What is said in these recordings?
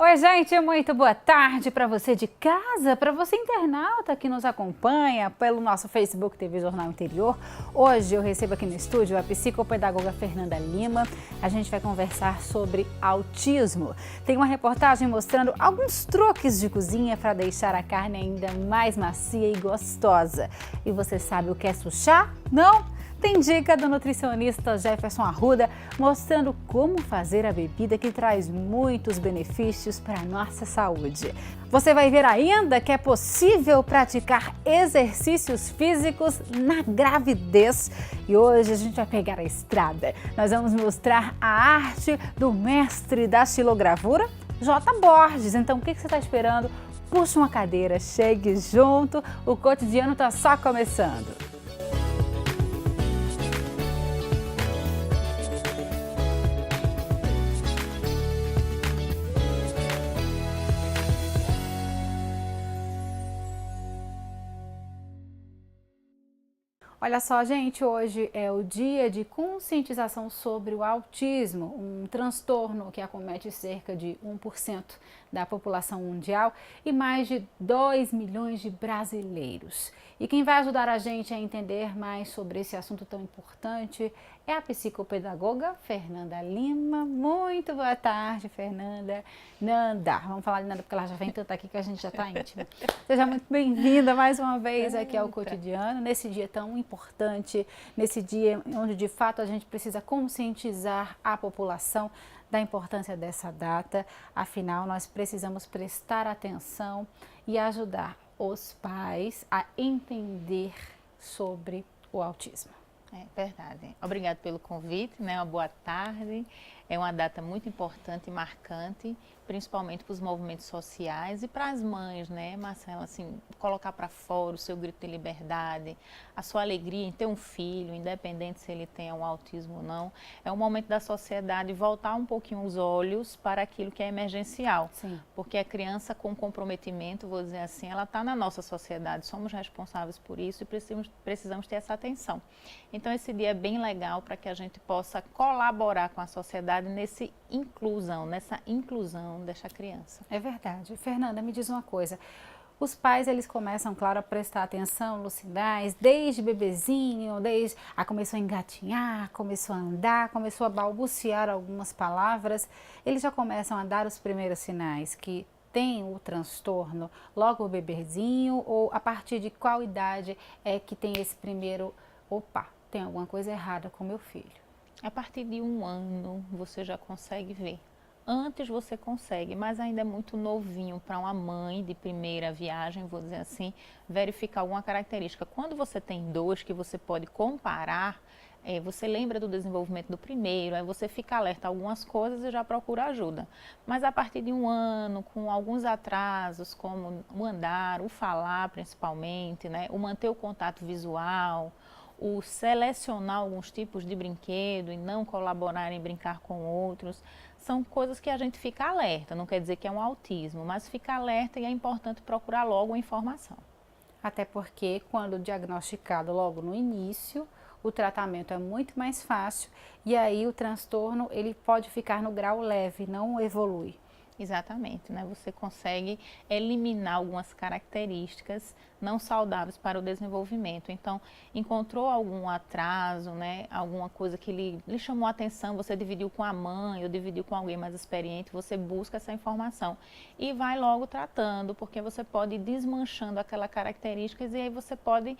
Oi, gente, muito boa tarde para você de casa, para você internauta que nos acompanha pelo nosso Facebook TV Jornal Interior. Hoje eu recebo aqui no estúdio a psicopedagoga Fernanda Lima. A gente vai conversar sobre autismo. Tem uma reportagem mostrando alguns truques de cozinha para deixar a carne ainda mais macia e gostosa. E você sabe o que é suchá? Não? Tem dica do nutricionista Jefferson Arruda mostrando como fazer a bebida que traz muitos benefícios para a nossa saúde. Você vai ver ainda que é possível praticar exercícios físicos na gravidez. E hoje a gente vai pegar a estrada. Nós vamos mostrar a arte do mestre da xilogravura, J. Borges. Então o que você está esperando? Puxa uma cadeira, chegue junto, o cotidiano está só começando. Olha só, gente, hoje é o dia de conscientização sobre o autismo, um transtorno que acomete cerca de 1% da população mundial e mais de 2 milhões de brasileiros. E quem vai ajudar a gente a entender mais sobre esse assunto tão importante é a psicopedagoga Fernanda Lima. Muito boa tarde, Fernanda. Nanda, vamos falar de Nanda porque ela já vem tanto aqui que a gente já está íntima. Seja muito bem-vinda mais uma vez aqui ao Cotidiano, nesse dia tão importante, nesse dia onde de fato a gente precisa conscientizar a população da importância dessa data. Afinal, nós precisamos prestar atenção e ajudar os pais a entender sobre o autismo. É verdade. Obrigada pelo convite, né? Uma boa tarde. É uma data muito importante e marcante, principalmente para os movimentos sociais e para as mães, né, Marcela? Assim, colocar para fora o seu grito de liberdade, a sua alegria em ter um filho, independente se ele tenha um autismo ou não. É um momento da sociedade voltar um pouquinho os olhos para aquilo que é emergencial. Sim. Porque a criança com comprometimento, vou dizer assim, ela está na nossa sociedade, somos responsáveis por isso e precisamos ter essa atenção. Então, esse dia é bem legal para que a gente possa colaborar com a sociedade nessa inclusão dessa criança. É verdade. Fernanda, me diz uma coisa. Os pais, eles começam, claro, a prestar atenção nos sinais, desde bebezinho, começou a engatinhar, começou a andar, começou a balbuciar algumas palavras. Eles já começam a dar os primeiros sinais que tem o transtorno logo o bebezinho, ou a partir de qual idade é que tem esse primeiro, opa, tem alguma coisa errada com meu filho? A partir de 1 ano você já consegue ver. Antes você consegue, mas ainda é muito novinho para uma mãe de primeira viagem, vou dizer assim, verificar alguma característica. Quando você tem 2 que você pode comparar, você lembra do desenvolvimento do primeiro, aí você fica alerta a algumas coisas e já procura ajuda. Mas a partir de 1 ano, com alguns atrasos, como o andar, o falar principalmente, né, o manter o contato visual, o selecionar alguns tipos de brinquedo e não colaborar em brincar com outros, são coisas que a gente fica alerta, não quer dizer que é um autismo, mas fica alerta e é importante procurar logo a informação. Até porque quando diagnosticado logo no início, o tratamento é muito mais fácil e aí o transtorno ele pode ficar no grau leve, não evolui. Exatamente, né? Você consegue eliminar algumas características não saudáveis para o desenvolvimento. Então, encontrou algum atraso, né? Alguma coisa que lhe chamou a atenção, você dividiu com a mãe ou dividiu com alguém mais experiente, você busca essa informação e vai logo tratando, porque você pode ir desmanchando aquelas características e aí você pode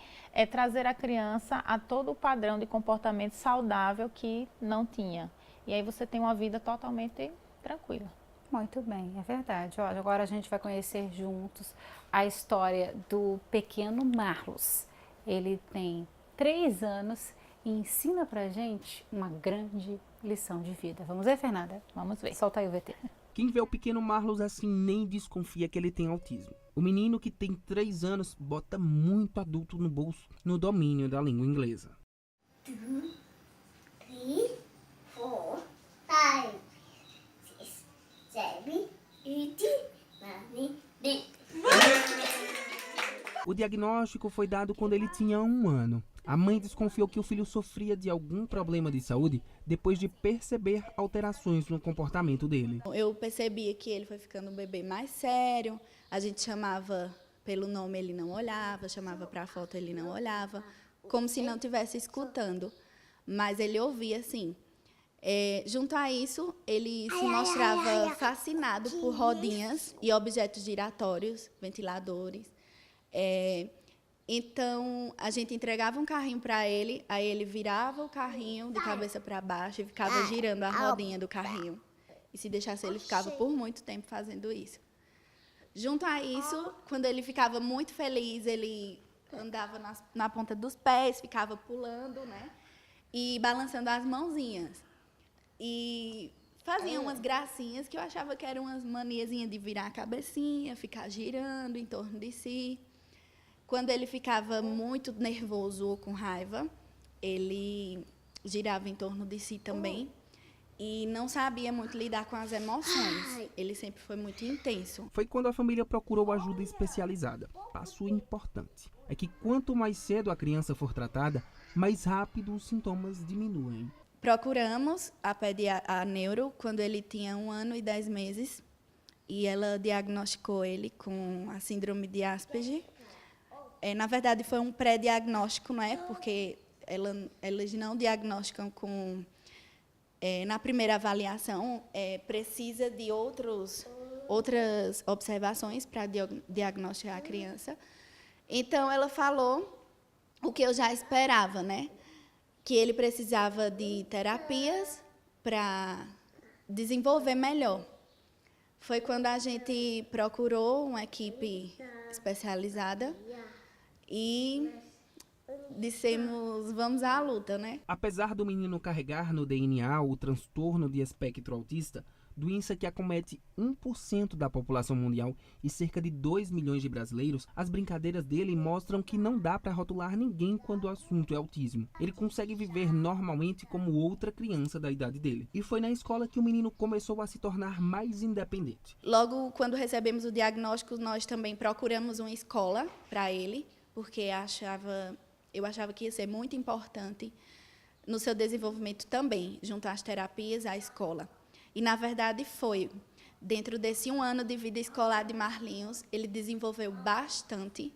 trazer a criança a todo o padrão de comportamento saudável que não tinha. E aí você tem uma vida totalmente tranquila. Muito bem, é verdade. Olha, agora a gente vai conhecer juntos a história do pequeno Marlos. Ele tem 3 anos e ensina pra gente uma grande lição de vida. Vamos ver, Fernanda? Vamos ver. Solta aí o VT. Quem vê o pequeno Marlos assim nem desconfia que ele tem autismo. O menino que tem 3 anos bota muito adulto no bolso no domínio da língua inglesa. 2, 3, 4, 5, 6, 7, 8, 9, 10. O O diagnóstico foi dado quando ele tinha 1 ano. A mãe desconfiou que o filho sofria de algum problema de saúde depois de perceber alterações no comportamento dele. Eu percebia que ele foi ficando um bebê mais sério, a gente chamava pelo nome, ele não olhava, chamava para a foto, ele não olhava, como se não estivesse escutando, mas ele ouvia sim. Junto a isso, ele se mostrava fascinado por rodinhas e objetos giratórios, ventiladores. Então, a gente entregava um carrinho para ele, aí ele virava o carrinho de cabeça para baixo e ficava girando a rodinha do carrinho. E se deixasse, ele ficava por muito tempo fazendo isso. Junto a isso, quando ele ficava muito feliz, ele andava na ponta dos pés, ficava pulando, né? E balançando as mãozinhas. E fazia umas gracinhas que eu achava que eram umas maniazinhas de virar a cabecinha, ficar girando em torno de si. Quando ele ficava muito nervoso ou com raiva, ele girava em torno de si também e não sabia muito lidar com as emoções. Ele sempre foi muito intenso. Foi quando a família procurou ajuda especializada. Passo importante é que quanto mais cedo a criança for tratada, mais rápido os sintomas diminuem. Procuramos a neuro quando ele tinha 1 ano e 10 meses e ela diagnosticou ele com a síndrome de Asperger. Na verdade, foi um pré-diagnóstico, não é? Porque eles não diagnosticam com... na primeira avaliação, precisa de outras observações para diagnosticar a criança. Então, ela falou o que eu já esperava, né? Que ele precisava de terapias para desenvolver melhor. Foi quando a gente procurou uma equipe especializada e dissemos, vamos à luta, né? Apesar do menino carregar no DNA o transtorno de espectro autista, doença que acomete 1% da população mundial e cerca de 2 milhões de brasileiros, as brincadeiras dele mostram que não dá para rotular ninguém quando o assunto é autismo. Ele consegue viver normalmente como outra criança da idade dele. E foi na escola que o menino começou a se tornar mais independente. Logo, quando recebemos o diagnóstico, nós também procuramos uma escola para ele, porque eu achava que ia ser muito importante no seu desenvolvimento também, junto às terapias, à escola. E, na verdade, foi. Dentro desse 1 ano de vida escolar de Marlinhos, ele desenvolveu bastante.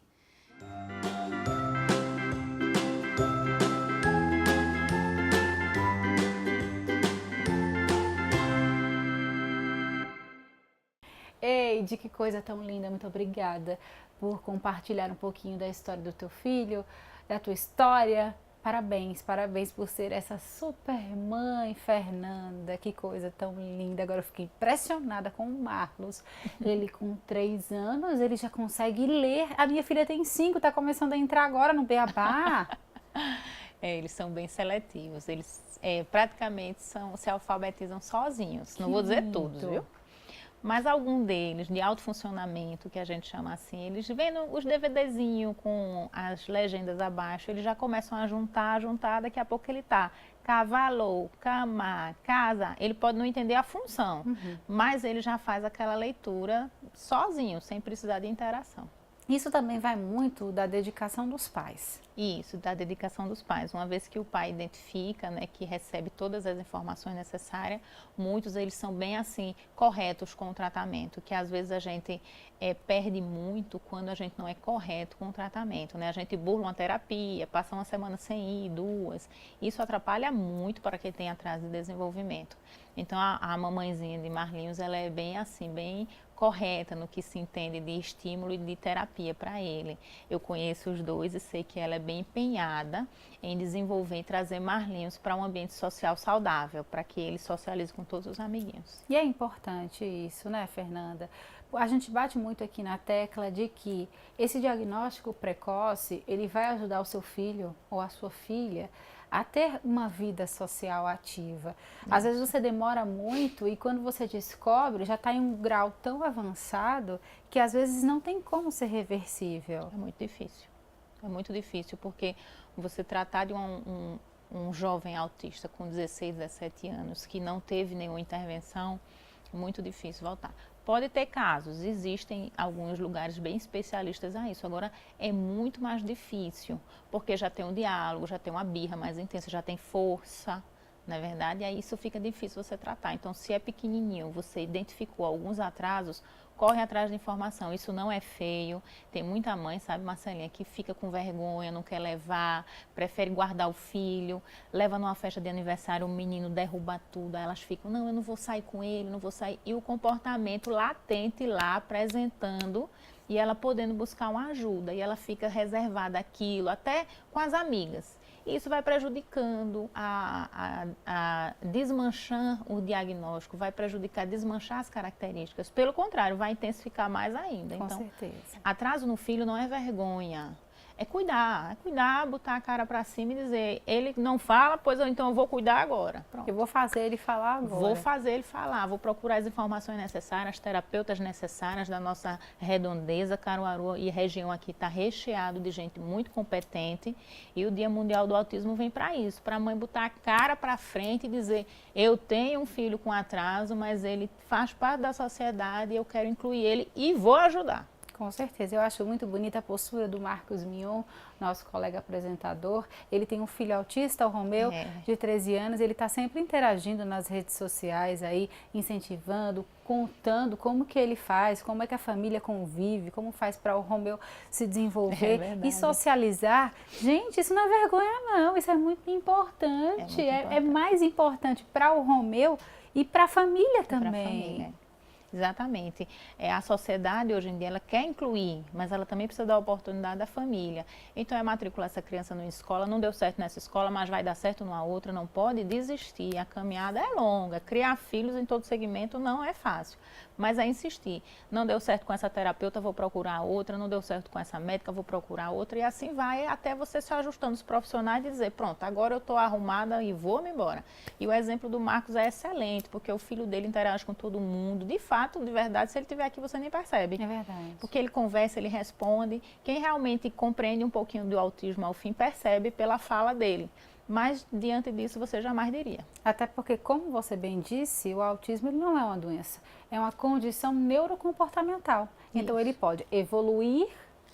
Eide, que coisa tão linda, muito obrigada por compartilhar um pouquinho da história do teu filho, da tua história. Parabéns, parabéns por ser essa super mãe, Fernanda, que coisa tão linda. Agora eu fiquei impressionada com o Marlos. Ele com 3 anos, ele já consegue ler. A minha filha tem 5, está começando a entrar agora no beabá. Eles são bem seletivos, eles praticamente se alfabetizam sozinhos, não vou dizer todos, viu? Mas algum deles, de alto funcionamento, que a gente chama assim, eles vendo os DVDzinhos com as legendas abaixo, eles já começam a juntar, daqui a pouco ele tá cavalo, cama, casa, ele pode não entender a função, mas ele já faz aquela leitura sozinho, sem precisar de interação. Isso também vai muito da dedicação dos pais. Isso, da dedicação dos pais. Uma vez que o pai identifica, né, que recebe todas as informações necessárias, muitos eles são bem assim, corretos com o tratamento, que às vezes a gente perde muito quando a gente não é correto com o tratamento, né? A gente burla uma terapia, passa uma semana sem ir, 2. Isso atrapalha muito para quem tem atraso de desenvolvimento. Então, a mamãezinha de Marlinhos, ela é bem assim, bem correta no que se entende de estímulo e de terapia para ele. Eu conheço os dois e sei que ela é bem empenhada em desenvolver e trazer Marlinhos para um ambiente social saudável, para que ele socialize com todos os amiguinhos. E é importante isso, né, Fernanda? A gente bate muito aqui na tecla de que esse diagnóstico precoce, ele vai ajudar o seu filho ou a sua filha a ter uma vida social ativa. Às vezes você demora muito e quando você descobre, já está em um grau tão avançado que às vezes não tem como ser reversível. É muito difícil. É muito difícil porque você tratar de um jovem autista com 16, 17 anos que não teve nenhuma intervenção, é muito difícil voltar. Pode ter casos, existem alguns lugares bem especialistas a isso. Agora, é muito mais difícil, porque já tem um diálogo, já tem uma birra mais intensa, já tem força, não é verdade? E aí isso fica difícil você tratar. Então, se é pequenininho, você identificou alguns atrasos, corre atrás de informação. Isso não é feio. Tem muita mãe, sabe, Marcelinha, que fica com vergonha, não quer levar, prefere guardar o filho, leva numa festa de aniversário, o menino derruba tudo, aí elas ficam, não, eu não vou sair com ele, não vou sair. E o comportamento latente lá, apresentando, e ela podendo buscar uma ajuda, e ela fica reservada àquilo, até com as amigas. Isso vai prejudicando a desmanchar o diagnóstico, vai prejudicar, desmanchar as características. Pelo contrário, vai intensificar mais ainda. Com então, certeza. atraso no filho não é vergonha. É cuidar, botar a cara para cima e dizer, ele não fala, pois então eu vou cuidar agora. Pronto. Eu vou fazer ele falar agora. Vou fazer ele falar, vou procurar as informações necessárias, as terapeutas necessárias da nossa redondeza. Caruaru e região aqui está recheado de gente muito competente e o Dia Mundial do Autismo vem para isso, para a mãe botar a cara para frente e dizer, eu tenho um filho com atraso, mas ele faz parte da sociedade, eu quero incluir ele e vou ajudar. Com certeza, eu acho muito bonita a postura do Marcos Mion, nosso colega apresentador. Ele tem um filho autista, o Romeu, de 13 anos. Ele está sempre interagindo nas redes sociais, aí, incentivando, contando como que ele faz, como é que a família convive, como faz para o Romeu se desenvolver e socializar. Gente, isso não é vergonha não, isso é muito importante. É mais importante para o Romeu e para a família também. Exatamente. A sociedade hoje em dia ela quer incluir, mas ela também precisa dar oportunidade à família. Então é matricular essa criança numa escola, não deu certo nessa escola, mas vai dar certo numa outra, não pode desistir. A caminhada é longa, criar filhos em todo segmento não é fácil, mas é insistir. Não deu certo com essa terapeuta, vou procurar outra, não deu certo com essa médica, vou procurar outra, e assim vai até você se ajustando os profissionais e dizer, pronto, agora eu estou arrumada e vou-me embora. E o exemplo do Marcos é excelente, porque o filho dele interage com todo mundo, de fato, de verdade, se ele estiver aqui você nem percebe. É verdade. Porque ele conversa, ele responde. Quem realmente compreende um pouquinho do autismo ao fim percebe pela fala dele. Mas diante disso você jamais diria. Até porque, como você bem disse, o autismo ele não é uma doença, é uma condição neurocomportamental. Então ele pode evoluir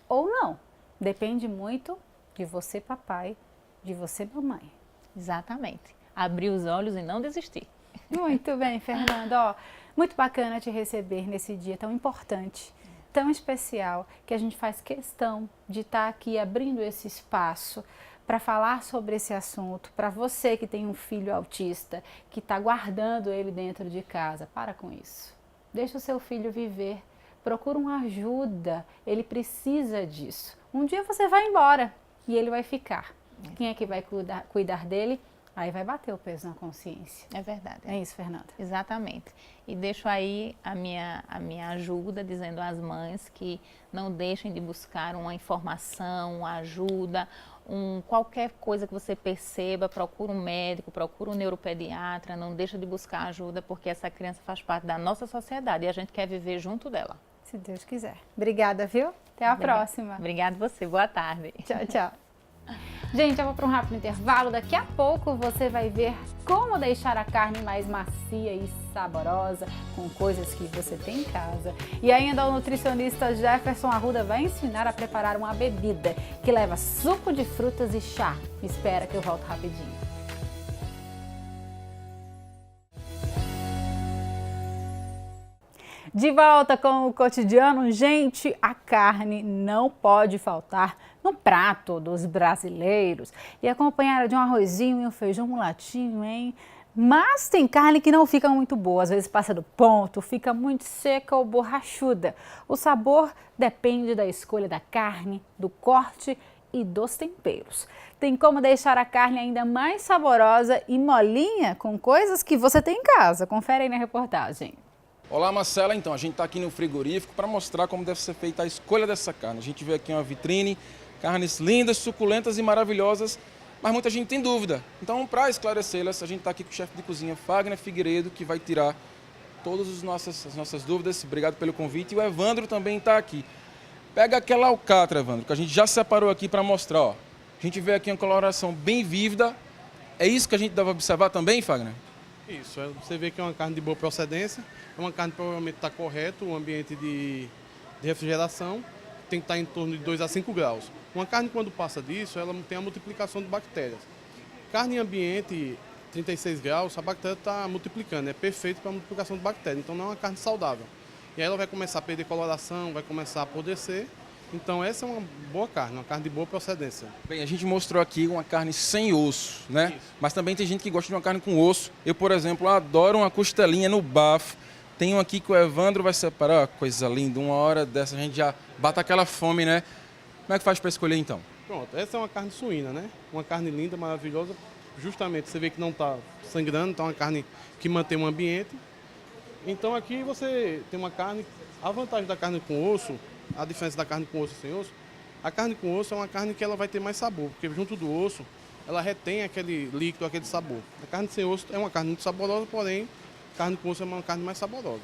ou não. Depende muito de você, papai, de você, mamãe. Exatamente. Abrir os olhos e não desistir. Muito bem, Fernanda. Ó, muito bacana te receber nesse dia tão importante, tão especial, que a gente faz questão de estar aqui abrindo esse espaço para falar sobre esse assunto, para você que tem um filho autista, que está guardando ele dentro de casa. Para com isso. Deixa o seu filho viver, procura uma ajuda, ele precisa disso. Um dia você vai embora e ele vai ficar. Quem é que vai cuidar dele? Aí vai bater o peso na consciência. É verdade. É isso, Fernanda. Exatamente. E deixo aí a minha ajuda, dizendo às mães que não deixem de buscar uma informação, uma ajuda, qualquer coisa que você perceba, procura um médico, procura um neuropediatra, não deixa de buscar ajuda, porque essa criança faz parte da nossa sociedade e a gente quer viver junto dela. Se Deus quiser. Obrigada, viu? Até a próxima. Obrigada você. Boa tarde. Tchau, tchau. Gente, eu vou para um rápido intervalo. Daqui a pouco você vai ver como deixar a carne mais macia e saborosa com coisas que você tem em casa. E ainda o nutricionista Jefferson Arruda vai ensinar a preparar uma bebida que leva suco de frutas e chá. Espera que eu volto rapidinho. De volta com o cotidiano, gente, a carne não pode faltar no prato dos brasileiros. E acompanhada de um arrozinho e um feijão mulatinho, hein? Mas tem carne que não fica muito boa, às vezes passa do ponto, fica muito seca ou borrachuda. O sabor depende da escolha da carne, do corte e dos temperos. Tem como deixar a carne ainda mais saborosa e molinha com coisas que você tem em casa. Confere aí na reportagem. Olá, Marcela. Então, a gente está aqui no frigorífico para mostrar como deve ser feita a escolha dessa carne. A gente vê aqui uma vitrine, carnes lindas, suculentas e maravilhosas, mas muita gente tem dúvida. Então, para esclarecê-las, a gente está aqui com o chefe de cozinha, Fagner Figueiredo, que vai tirar todas as nossas dúvidas. Obrigado pelo convite. E o Evandro também está aqui. Pega aquela alcatra, Evandro, que a gente já separou aqui para mostrar. Ó. A gente vê aqui uma coloração bem vívida. É isso que a gente deve observar também, Fagner? Isso, você vê que é uma carne de boa procedência, é uma carne que provavelmente está correto, o ambiente de refrigeração tem que estar em torno de 2 a 5 graus. Uma carne, quando passa disso, ela tem a multiplicação de bactérias. Carne em ambiente 36 graus, a bactéria está multiplicando, é perfeito para a multiplicação de bactérias, então não é uma carne saudável. E aí ela vai começar a perder coloração, vai começar a apodrecer. Então essa é uma boa carne, uma carne de boa procedência. Bem, a gente mostrou aqui uma carne sem osso, né? Isso. Mas também tem gente que gosta de uma carne com osso. Eu, por exemplo, adoro uma costelinha no bafo. Tem um aqui que o Evandro vai separar, coisa linda. Uma hora dessa a gente já bata aquela fome, né? Como é que faz para escolher então? Pronto, essa é uma carne suína, né? Uma carne linda, maravilhosa. Justamente, você vê que não está sangrando, então é uma carne que mantém o ambiente. Então aqui você tem uma carne, a vantagem da carne com osso, a diferença da carne com osso e sem osso, a carne com osso é uma carne que ela vai ter mais sabor, porque junto do osso ela retém aquele líquido, aquele sabor. A carne sem osso é uma carne muito saborosa, porém a carne com osso é uma carne mais saborosa.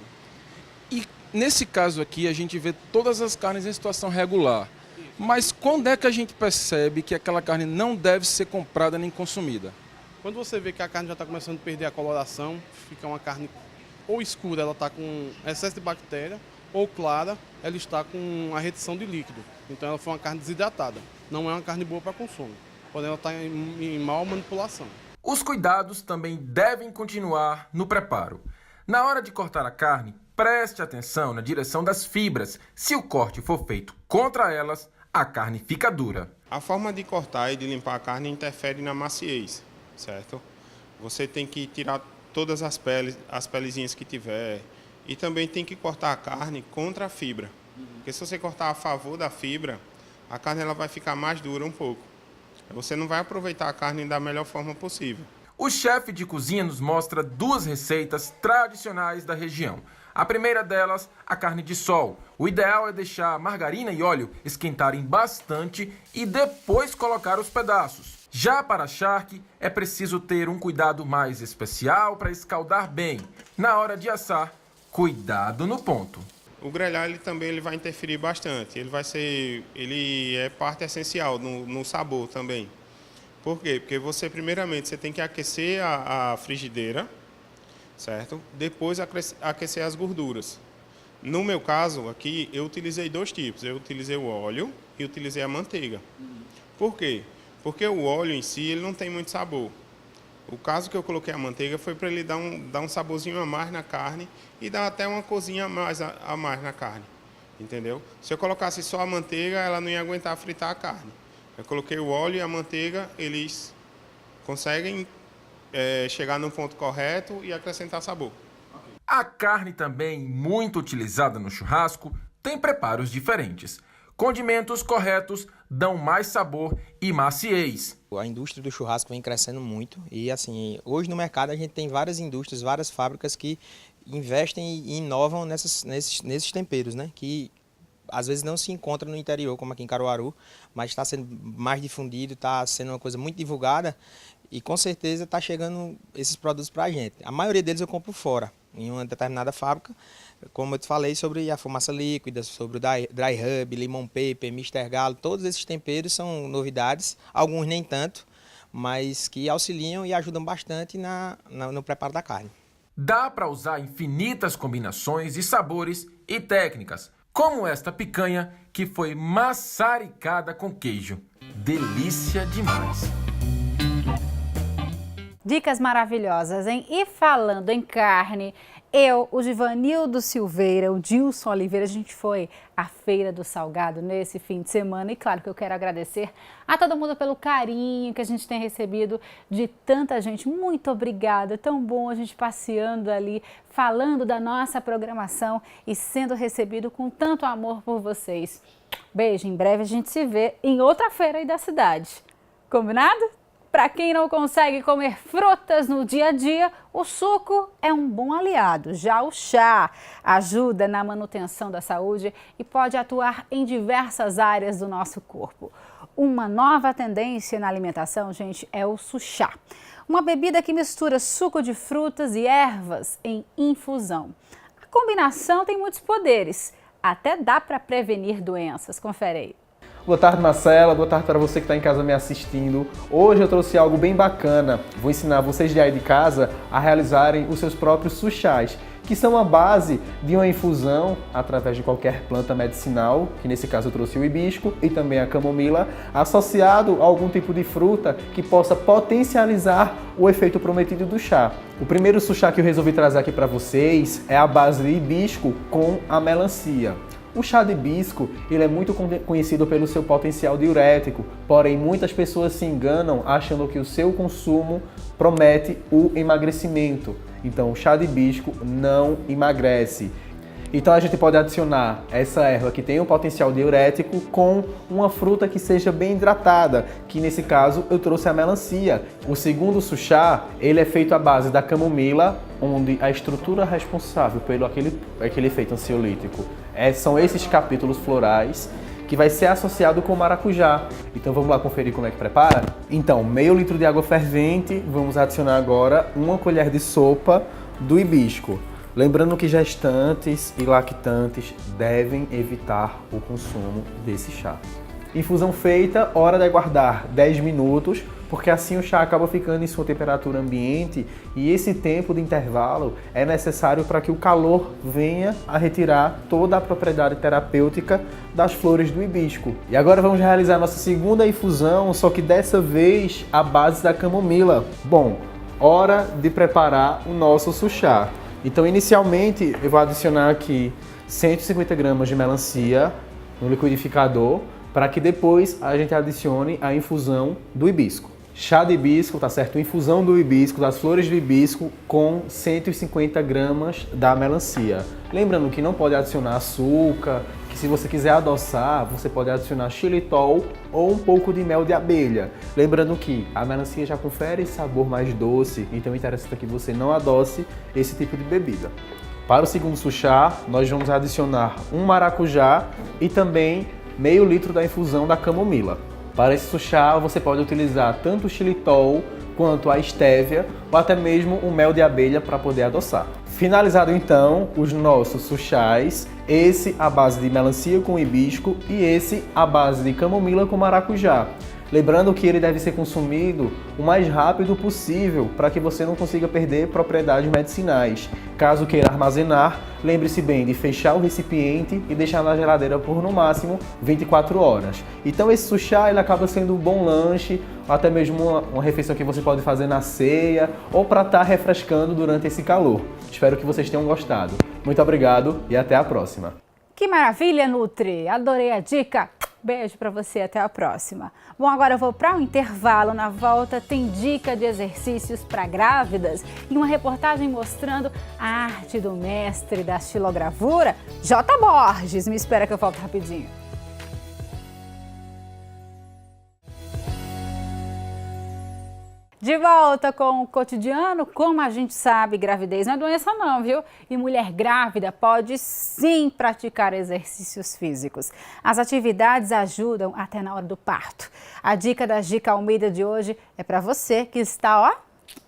E nesse caso aqui a gente vê todas as carnes em situação regular. Mas quando é que a gente percebe que aquela carne não deve ser comprada nem consumida? Quando você vê que a carne já está começando a perder a coloração, fica uma carne ou escura, ela está com excesso de bactéria, ou clara, ela está com a retenção de líquido. Então ela foi uma carne desidratada. Não é uma carne boa para consumo, porém ela está em mal manipulação. Os cuidados também devem continuar no preparo. Na hora de cortar a carne, preste atenção na direção das fibras. Se o corte for feito contra elas, a carne fica dura. A forma de cortar e de limpar a carne interfere na maciez, certo? Você tem que tirar todas as pelezinhas que tiver e também tem que cortar a carne contra a fibra. Porque se você cortar a favor da fibra, a carne ela vai ficar mais dura um pouco. Você não vai aproveitar a carne da melhor forma possível. O chefe de cozinha nos mostra 2 receitas tradicionais da região. A primeira delas, a carne de sol. O ideal é deixar margarina e óleo esquentarem bastante e depois colocar os pedaços. Já para a charque, é preciso ter um cuidado mais especial para escaldar bem. Na hora de assar, cuidado no ponto. O grelhar ele vai interferir bastante. Ele é parte essencial no sabor também. Por quê? Porque primeiramente, você tem que aquecer a frigideira, certo? Depois aquecer as gorduras. No meu caso aqui, eu utilizei 2 tipos. Eu utilizei o óleo e utilizei a manteiga. Por quê? Porque o óleo em si ele não tem muito sabor. O caso que eu coloquei a manteiga foi para ele dar um saborzinho a mais na carne e dar até uma cozinha a mais na carne, entendeu? Se eu colocasse só a manteiga, ela não ia aguentar fritar a carne. Eu coloquei o óleo e a manteiga, eles conseguem chegar no ponto correto e acrescentar sabor. A carne também, muito utilizada no churrasco, tem preparos diferentes. Condimentos corretos dão mais sabor e maciez. A indústria do churrasco vem crescendo muito e assim, hoje no mercado a gente tem várias indústrias, várias fábricas que investem e inovam nesses temperos, né? Que às vezes não se encontra no interior, como aqui em Caruaru, mas está sendo mais difundido, está sendo uma coisa muito divulgada e com certeza está chegando esses produtos para a gente. A maioria deles eu compro fora, em uma determinada fábrica, como eu te falei sobre a fumaça líquida, sobre o dry rub, lemon pepper, Mr. Galo, todos esses temperos são novidades, alguns nem tanto, mas que auxiliam e ajudam bastante no preparo da carne. Dá para usar infinitas combinações de sabores e técnicas, como esta picanha que foi maçaricada com queijo. Delícia demais! Dicas maravilhosas, hein? E falando em carne, o Givanildo Silveira, o Dilson Oliveira, a gente foi à Feira do Salgado nesse fim de semana e claro que eu quero agradecer a todo mundo pelo carinho que a gente tem recebido de tanta gente. Muito obrigada, tão bom a gente passeando ali, falando da nossa programação e sendo recebido com tanto amor por vocês. Beijo, em breve a gente se vê em outra feira aí da cidade. Combinado? Para quem não consegue comer frutas no dia a dia, o suco é um bom aliado. Já o chá ajuda na manutenção da saúde e pode atuar em diversas áreas do nosso corpo. Uma nova tendência na alimentação, gente, é o suchá. Uma bebida que mistura suco de frutas e ervas em infusão. A combinação tem muitos poderes, até dá para prevenir doenças. Confere aí. Boa tarde, Marcela. Boa tarde para você que está em casa me assistindo. Hoje eu trouxe algo bem bacana. Vou ensinar vocês de aí de casa a realizarem os seus próprios suchás, que são a base de uma infusão através de qualquer planta medicinal, que nesse caso eu trouxe o hibisco e também a camomila, associado a algum tipo de fruta que possa potencializar o efeito prometido do chá. O primeiro suchá que eu resolvi trazer aqui para vocês é a base de hibisco com a melancia. O chá de hibisco, ele é muito conhecido pelo seu potencial diurético, porém muitas pessoas se enganam achando que o seu consumo promete o emagrecimento. Então o chá de hibisco não emagrece. Então a gente pode adicionar essa erva que tem um potencial diurético com uma fruta que seja bem hidratada, que nesse caso eu trouxe a melancia. O segundo suchá, ele é feito à base da camomila, onde a estrutura responsável pelo aquele efeito ansiolítico são esses capítulos florais, que vai ser associado com maracujá. Então vamos lá conferir como é que prepara? Então, meio litro de água fervente, vamos adicionar agora 1 colher de sopa do hibisco. Lembrando que gestantes e lactantes devem evitar o consumo desse chá. Infusão feita, hora de aguardar 10 minutos, porque assim o chá acaba ficando em sua temperatura ambiente e esse tempo de intervalo é necessário para que o calor venha a retirar toda a propriedade terapêutica das flores do hibisco. E agora vamos realizar nossa segunda infusão, só que dessa vez à base da camomila. Bom, hora de preparar o nosso suchá. Então inicialmente eu vou adicionar aqui 150 gramas de melancia no liquidificador, para que depois a gente adicione a infusão do hibisco. Chá de hibisco, tá certo? Infusão do hibisco, das flores do hibisco com 150 gramas da melancia. Lembrando que não pode adicionar açúcar, que se você quiser adoçar, você pode adicionar xilitol ou um pouco de mel de abelha. Lembrando que a melancia já confere sabor mais doce, então é interessante que você não adoce esse tipo de bebida. Para o segundo suchá, nós vamos adicionar um maracujá e também meio litro da infusão da camomila. Para esse suchá, você pode utilizar tanto o xilitol quanto a estévia ou até mesmo o mel de abelha para poder adoçar. Finalizado então os nossos suchás, esse à base de melancia com hibisco e esse à base de camomila com maracujá. Lembrando que ele deve ser consumido o mais rápido possível para que você não consiga perder propriedades medicinais. Caso queira armazenar, lembre-se bem de fechar o recipiente e deixar na geladeira por no máximo 24 horas. Então esse suchá ele acaba sendo um bom lanche, ou até mesmo uma refeição que você pode fazer na ceia ou para estar refrescando durante esse calor. Espero que vocês tenham gostado. Muito obrigado e até a próxima. Que maravilha, Nutri! Adorei a dica! Beijo para você, até a próxima. Bom, agora eu vou para um intervalo. Na volta tem dica de exercícios para grávidas e uma reportagem mostrando a arte do mestre da xilogravura, J. Borges. Me espera que eu volto rapidinho. De volta com o cotidiano. Como a gente sabe, gravidez não é doença não, viu? E mulher grávida pode sim praticar exercícios físicos. As atividades ajudam até na hora do parto. A dica da Gica Almeida de hoje é para você que está, ó,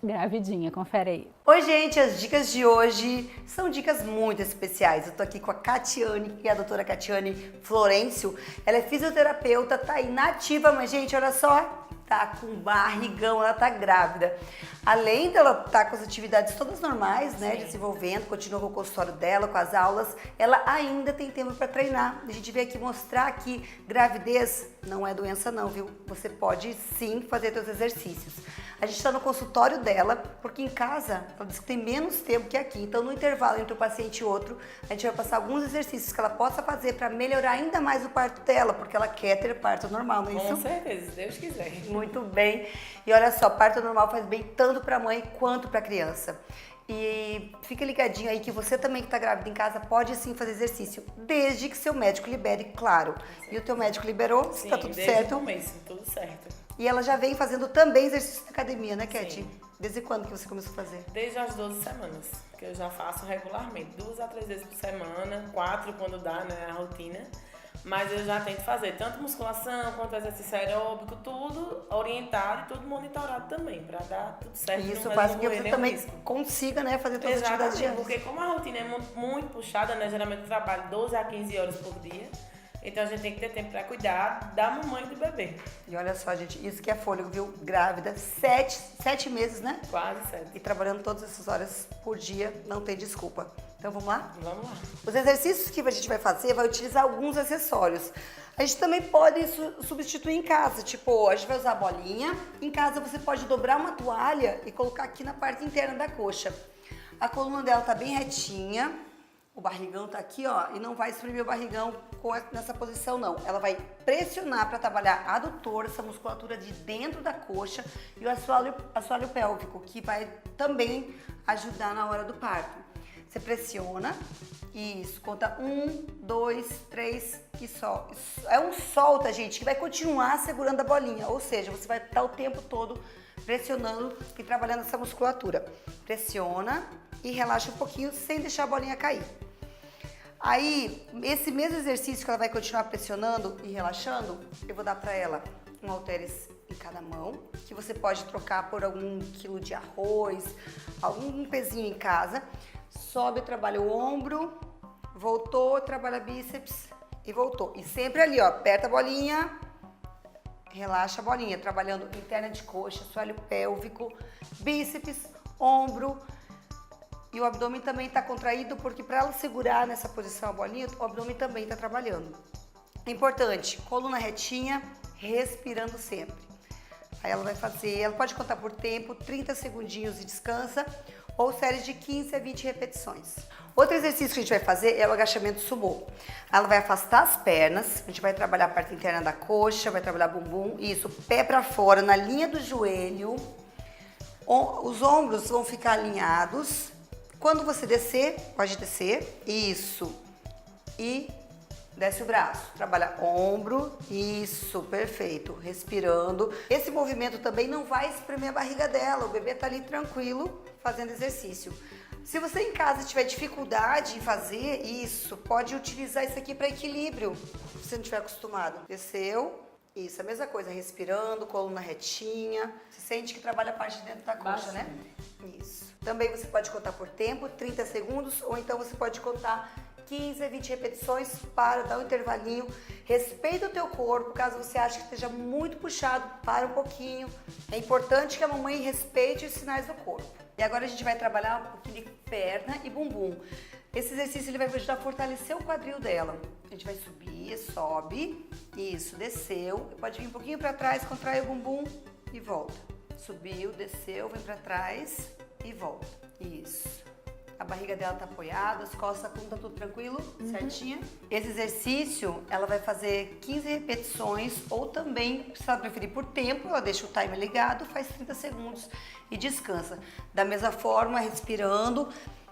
gravidinha. Confere aí. Oi, gente, as dicas de hoje são dicas muito especiais. Eu tô aqui com a Catiane, que é a doutora Catiane Florencio. Ela é fisioterapeuta, tá aí na ativa, mas, gente, olha só, tá com barrigão, ela tá grávida. Além dela estar com as atividades todas normais, né, desenvolvendo, continua com o consultório dela, com as aulas, ela ainda tem tempo para treinar. A gente veio aqui mostrar que gravidez não é doença não, viu? Você pode sim fazer seus exercícios. A gente está no consultório dela, porque em casa ela diz que tem menos tempo que aqui. Então, no intervalo entre um paciente e outro, a gente vai passar alguns exercícios que ela possa fazer para melhorar ainda mais o parto dela, porque ela quer ter parto normal, não é isso? Com certeza, se Deus quiser. Muito bem. E olha só, parto normal faz bem tanto para a mãe quanto para a criança. E fica ligadinho aí que você também que está grávida em casa pode sim fazer exercício, desde que seu médico libere, claro. E o teu médico liberou? Sim, tá tudo desde certo? o começo, tudo certo. E ela já vem fazendo também exercício na academia, né, Cat? Sim. Desde quando que você começou a fazer? Desde as 12 semanas, que eu já faço regularmente, 2 a 3 vezes por semana, 4 quando dá, né, a rotina. Mas eu já tento fazer tanto musculação quanto exercício aeróbico, tudo orientado e tudo monitorado também, para dar tudo certo. Isso faz com que você também consiga, né, fazer todas as atividades diárias. Porque como a rotina é muito puxada, né, geralmente eu trabalho 12 a 15 horas por dia, Então a gente tem que ter tempo para cuidar da mamãe e do bebê. E olha só, gente, isso que é fôlego, viu? Grávida, 7 meses, né? Quase 7. E trabalhando todas essas horas por dia, não tem desculpa. Então vamos lá? Vamos lá. Os exercícios que a gente vai fazer, vai utilizar alguns acessórios. A gente também pode substituir em casa, tipo, a gente vai usar a bolinha. Em casa você pode dobrar uma toalha e colocar aqui na parte interna da coxa. A coluna dela tá bem retinha, o barrigão tá aqui, ó, e não vai exprimir o barrigão nessa posição, não. Ela vai pressionar para trabalhar a adutora, essa musculatura de dentro da coxa, e o assoalho pélvico, que vai também ajudar na hora do parto. Você pressiona, isso, conta 1, 2, 3 e solta. É um solta, gente, que vai continuar segurando a bolinha, ou seja, você vai estar o tempo todo pressionando e trabalhando essa musculatura. Pressiona e relaxa um pouquinho sem deixar a bolinha cair. Aí, esse mesmo exercício que ela vai continuar pressionando e relaxando, eu vou dar para ela um halteres em cada mão, que você pode trocar por algum quilo de arroz, algum pezinho em casa. Sobe, trabalha o ombro, voltou, trabalha bíceps e voltou. E sempre ali, ó, aperta a bolinha, relaxa a bolinha, trabalhando interna de coxa, assoalho pélvico, bíceps, ombro. E o abdômen também está contraído, porque para ela segurar nessa posição a bolinha, o abdômen também está trabalhando. É importante, coluna retinha, respirando sempre. Aí ela vai fazer, ela pode contar por tempo, 30 segundinhos e descansa, ou séries de 15 a 20 repetições. Outro exercício que a gente vai fazer é o agachamento sumô. Ela vai afastar as pernas, a gente vai trabalhar a parte interna da coxa, vai trabalhar bumbum, isso, pé para fora, na linha do joelho. Os ombros vão ficar alinhados. Quando você descer, pode descer, isso, e desce o braço, trabalha ombro, isso, perfeito, respirando. Esse movimento também não vai espremer a barriga dela, o bebê tá ali tranquilo fazendo exercício. Se você em casa tiver dificuldade em fazer isso, pode utilizar isso aqui para equilíbrio, se você não estiver acostumado. Desceu, isso, a mesma coisa, respirando, coluna retinha, você sente que trabalha a parte de dentro da coxa, né? Isso. Também você pode contar por tempo, 30 segundos, ou então você pode contar 15 a 20 repetições para dar um intervalinho. Respeita o teu corpo, caso você ache que esteja muito puxado, para um pouquinho. É importante que a mamãe respeite os sinais do corpo. E agora a gente vai trabalhar um pouquinho de perna e bumbum. Esse exercício ele vai ajudar a fortalecer o quadril dela. A gente vai subir, sobe, isso, desceu. Pode vir um pouquinho para trás, contrai o bumbum e volta. Subiu, desceu, vem para trás e volta. Isso. A barriga dela tá apoiada, as costas, tá tudo tranquilo, certinha. Esse exercício, ela vai fazer 15 repetições ou também, se ela preferir por tempo, ela deixa o timer ligado, faz 30 segundos e descansa. Da mesma forma, respirando,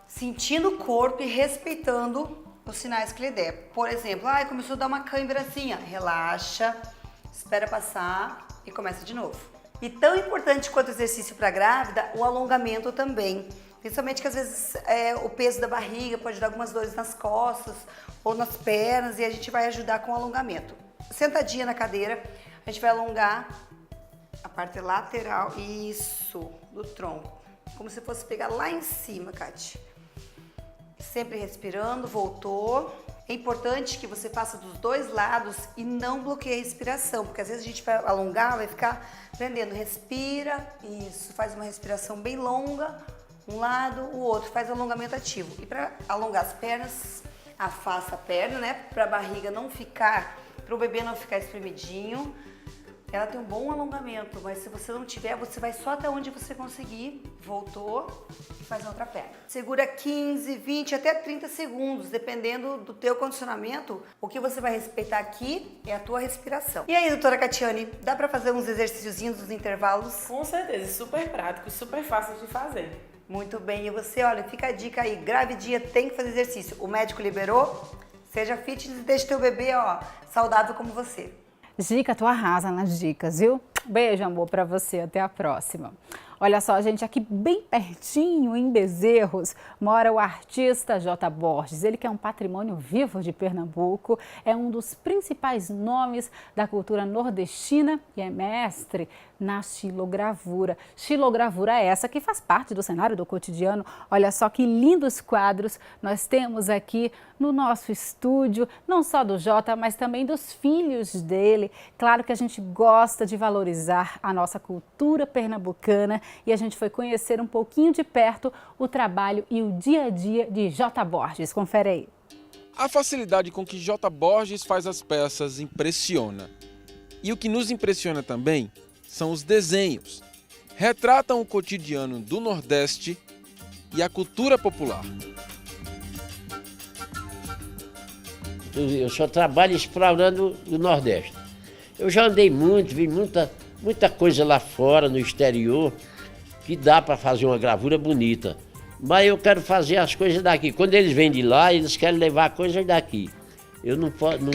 sentindo o corpo e respeitando os sinais que lhe der. Por exemplo, começou a dar uma cãibarazinha, relaxa, espera passar e começa de novo. E tão importante quanto o exercício para grávida, o alongamento também. Principalmente que às vezes o peso da barriga pode dar algumas dores nas costas ou nas pernas e a gente vai ajudar com o alongamento. Sentadinha na cadeira, a gente vai alongar a parte lateral, isso, do tronco. Como se fosse pegar lá em cima, Kati. Sempre respirando, voltou. É importante que você faça dos dois lados e não bloqueie a respiração, porque às vezes a gente vai alongar, vai ficar prendendo. Respira, isso, faz uma respiração bem longa, um lado, o outro, faz alongamento ativo. E para alongar as pernas, afasta a perna, né, para a barriga não ficar, para o bebê não ficar espremidinho. Ela tem um bom alongamento, mas se você não tiver, você vai só até onde você conseguir, voltou e faz a outra perna. Segura 15, 20, até 30 segundos, dependendo do teu condicionamento. O que você vai respeitar aqui é a tua respiração. E aí, doutora Catiane, dá pra fazer uns exercíciozinhos nos intervalos? Com certeza, super prático, super fácil de fazer. Muito bem, e você, olha, fica a dica aí, gravidinha tem que fazer exercício. O médico liberou, seja fitness e deixe teu bebê, ó, saudável como você. Dica, tu arrasa nas dicas, viu? Beijo, amor, para você. Até a próxima. Olha só, gente, aqui bem pertinho, em Bezerros, mora o artista J. Borges. Ele que é um patrimônio vivo de Pernambuco, é um dos principais nomes da cultura nordestina e é mestre na xilogravura. Xilogravura essa que faz parte do cenário do cotidiano. Olha só que lindos quadros nós temos aqui no nosso estúdio, não só do Jota, mas também dos filhos dele. Claro que a gente gosta de valorizar a nossa cultura pernambucana e a gente foi conhecer um pouquinho de perto o trabalho e o dia a dia de J. Borges. Confere aí. A facilidade com que J. Borges faz as peças impressiona. E o que nos impressiona também são os desenhos. Retratam o cotidiano do Nordeste e a cultura popular. Eu só trabalho explorando o Nordeste. Eu já andei muito, vi muita coisa lá fora, no exterior, que dá para fazer uma gravura bonita. Mas eu quero fazer as coisas daqui. Quando eles vêm de lá, eles querem levar coisas daqui. Eu não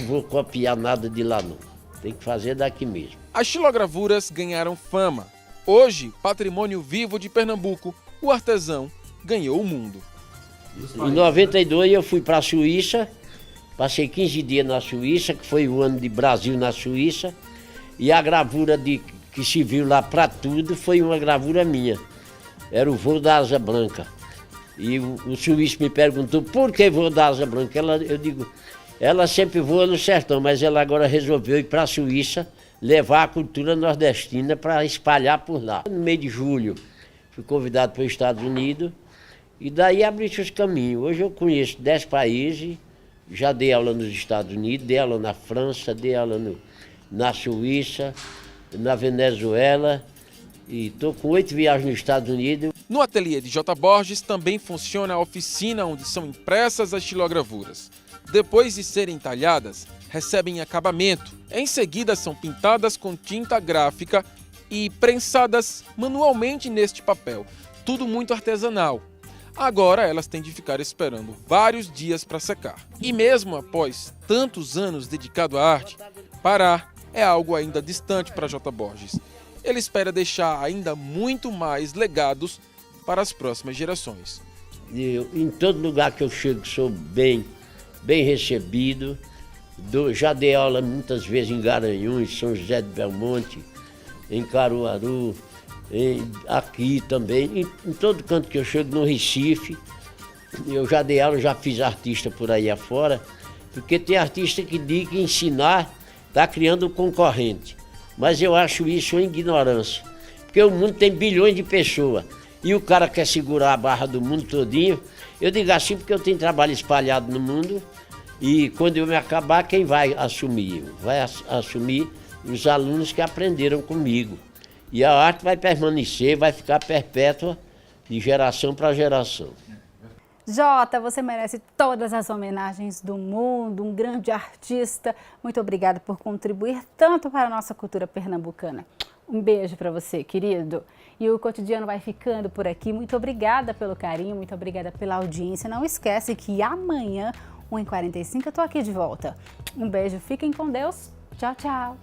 vou copiar nada de lá, não. Tem que fazer daqui mesmo. As xilogravuras ganharam fama. Hoje, patrimônio vivo de Pernambuco, o artesão ganhou o mundo. Em 92 eu fui para a Suíça, passei 15 dias na Suíça, que foi o ano de Brasil na Suíça, e a gravura que se viu lá para tudo foi uma gravura minha. Era o voo da asa branca. E o suíço me perguntou por que voo da asa branca. Eu digo, ela sempre voa no sertão, mas ela agora resolveu ir para a Suíça, levar a cultura nordestina para espalhar por lá. No mês de julho, fui convidado para os Estados Unidos e daí abri-se os caminhos. Hoje eu conheço 10 países, já dei aula nos Estados Unidos, dei aula na França, dei aula na Suíça, na Venezuela e estou com 8 viagens nos Estados Unidos. No ateliê de J. Borges também funciona a oficina onde são impressas as xilogravuras. Depois de serem talhadas, recebem acabamento. Em seguida, são pintadas com tinta gráfica e prensadas manualmente neste papel. Tudo muito artesanal. Agora elas têm de ficar esperando vários dias para secar. E mesmo após tantos anos dedicado à arte, parar é algo ainda distante para J. Borges. Ele espera deixar ainda muito mais legados para as próximas gerações. Em todo lugar que eu chego sou bem recebido. Já dei aula muitas vezes em Garanhuns, São José de Belmonte, em Caruaru, aqui também, em todo canto que eu chego, no Recife. Eu já dei aula, já fiz artista por aí afora, porque tem artista que diz que ensinar está criando um concorrente. Mas eu acho isso uma ignorância, porque o mundo tem bilhões de pessoas e o cara quer segurar a barra do mundo todinho. Eu digo assim porque eu tenho trabalho espalhado no mundo e quando eu me acabar, quem vai assumir? Vai assumir os alunos que aprenderam comigo. E a arte vai permanecer, vai ficar perpétua de geração para geração. Jota, você merece todas as homenagens do mundo, um grande artista. Muito obrigada por contribuir tanto para a nossa cultura pernambucana. Um beijo para você, querido. E o Cotidiano vai ficando por aqui. Muito obrigada pelo carinho, muito obrigada pela audiência. Não esquece que amanhã, 1h45, eu estou aqui de volta. Um beijo, fiquem com Deus. Tchau, tchau.